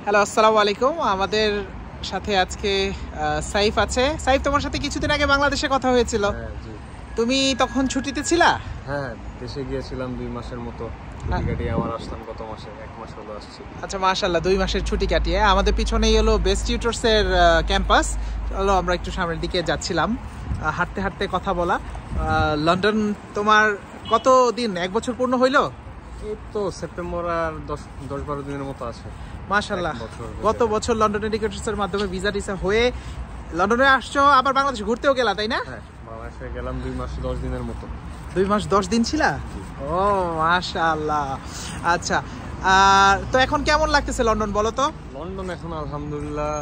Hello, আসসালামু আলাইকুম। আমাদের সাথে আজকে সাইফ আছে। সাইফ, তোমার সাথে কিছুদিন আগে বাংলাদেশে কথা হয়েছিল। তুমি তখন ছুটিতে ছিলা? হ্যাঁ, দেশে গিয়েছিলাম 2 মাসের মতো। ছুটি কাটিয়ে আবার আসলাম গত মাসে, 1 মাস হলো আসছি। আচ্ছা, মাশাআল্লাহ, 2 মাসের ছুটি কাটিয়ে। আমাদের পিছনেই হলো বেস্ট টিউটরস এর ক্যাম্পাস। চলো আমরা একটু সামনের দিকে যাচ্ছিলাম, হাঁটতে হাঁটতে কথা বলা। লন্ডন তোমার কত দিন, 1 বছর পূর্ণ হইলো? এই তো সেপ্টেম্বর আর 10-12 দিনের মতো আছে। মাশাআল্লাহ, গত বছর লন্ডন এডুকেটরস এর মাধ্যমে ভিসা টিসা হয়ে লন্ডনে আসছো, আবার বাংলাদেশ ঘুরতেও গেলা, তাই না? হ্যাঁ, বাংলাদেশে গেলাম 2 মাস 10 দিনের মতো। 2 মাস 10 দিন ছিলা? ও মাশাআল্লাহ। আচ্ছা, তো এখন কেমন লাগতেছে লন্ডন বলো তো? লন্ডন এখন আলহামদুলিল্লাহ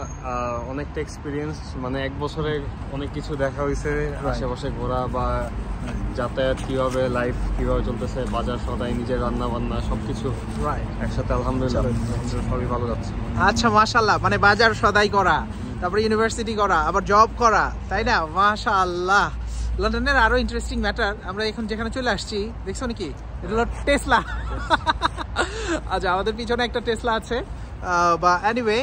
অনেকটা এক্সপিরিয়েন্স, মানে 1 বছরে অনেক কিছু দেখা হয়েছে। আশেপাশে ঘোরা বা যাতায়াত কিভাবে, লাইফ কিভাবে চলতেছে, বাজার সদাই, নিজের রান্না বান্না সবকিছু একসাথে আলহামদুলিল্লাহ সবই ভালো যাচ্ছে। আচ্ছা, মাশাআল্লাহ, মানে বাজার সদাই করা, তারপরে ইউনিভার্সিটি করা, আবার জব করা, তাই না? মাশাআল্লাহ। লন্ডনের আরো ইন্টারেস্টিং ম্যাটার, আমরা এখন যেখানে চলে আসছি দেখছো নাকি, এটা হলো টেসলা। আচ্ছা, আমাদের পিছনে একটা টেসলা আছে। বা এনিওয়ে,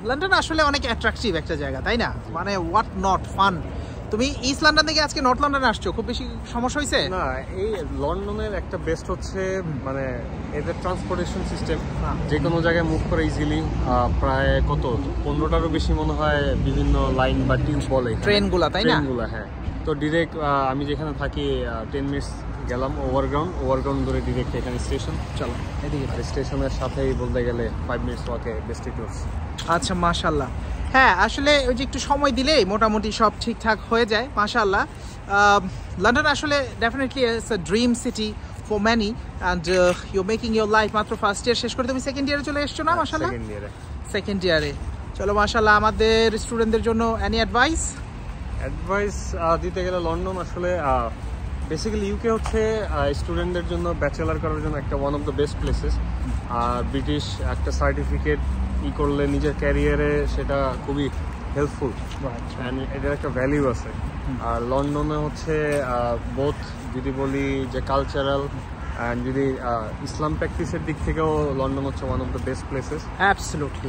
লন্ডন আসলে অনেক অ্যাট্রাকটিভ একটা জায়গা, তাই না? মানে হোয়াট নট ফান। তুমি ইস্ট লন্ডন থেকে আজকে নর্থ লন্ডনে আসছো, খুব বেশি সমস্যা হয়েছে না? এই লন্ডনের একটা বেস্ট হচ্ছে মানে এদের ট্রান্সপোর্টেশন সিস্টেম, যে কোনো জায়গায় মুভ করে ইজিলি। প্রায় কত 15টারও বেশি মনে হয় বিভিন্ন লাইন বা টিউব বলে ট্রেনগুলা, তাই না? ট্রেনগুলা, হ্যাঁ। তো ডিরেক্ট আমি যেখানে থাকি 10 মিনিটস গেলাম ওভারগ্রাউন্ড ধরে ডিরেক্ট এখানে স্টেশন। চলো এদিকে, স্টেশনের সাথেই বলতে গেলে 5 মিনিটস ওয়াকে বেস্ট টিউটরস। আচ্ছা, মাশাআল্লাহ। হ্যাঁ, আসলে ওই যে একটু সময় দিলেই মোটামুটি সব ঠিকঠাক হয়ে যায়, মাশাআল্লাহ। লন্ডন আসলে definitely it's a dream city for many, and you making your life. মাত্র ফার্স্ট ইয়ার শেষ করে তুমি সেকেন্ড ইয়ারে চলে এসছো না? মাশাআল্লাহ, সেকেন্ড ইয়ারে। চলো, মাশাআল্লাহ। আমাদের স্টুডেন্টদের জন্য এনি অ্যাডভাইস দিতে গেলে লন্ডন আসলে বেসিক্যালি ইউকে হচ্ছে স্টুডেন্টদের জন্য ব্যাচেলার করার জন্য একটা one of the best places. আর ব্রিটিশ একটা সার্টিফিকেট করলে নিজের ক্যারিয়ারে সেটা খুবই হেল্পফুল, অ্যান্ড এটার একটা ভ্যালিউ আছে। আর লন্ডনে হচ্ছে বোথ যদি বলি যে কালচারাল অ্যান্ড যদি ইসলাম প্র্যাকটিসের দিক থেকেও লন্ডন হচ্ছে one of the best places. Absolutely,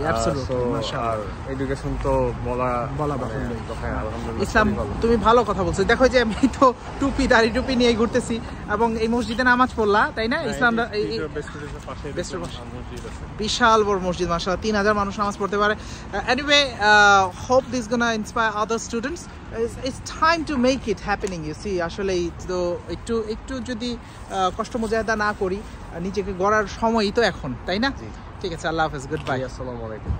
আর এডুকেশন তো বলা বাহুল্য। আলহামদুলিল্লাহ ইসলাম, তুমি ভালো কথা বলছো। দেখো যে আমি তো দাড়ি টুপি নিয়ে ঘুরতেছি এবং এই মসজিদে নামাজ পড়লা, তাই না? ইসলাম বিশাল বড় মসজিদ, মাশাআল্লাহ, 3000 মানুষ নামাজ পড়তে পারে। Anyway, hope this gonna inspire other students. It's time to make it happening, you see. আসলে তো একটু যদি কষ্ট মুজাহিদা না করি, নিজেকে গড়ার সময়ই তো এখন, তাই না? ঠিক আছে, আল্লাহ হাফেজ, গুড বাই, আসসালামু আলাইকুম।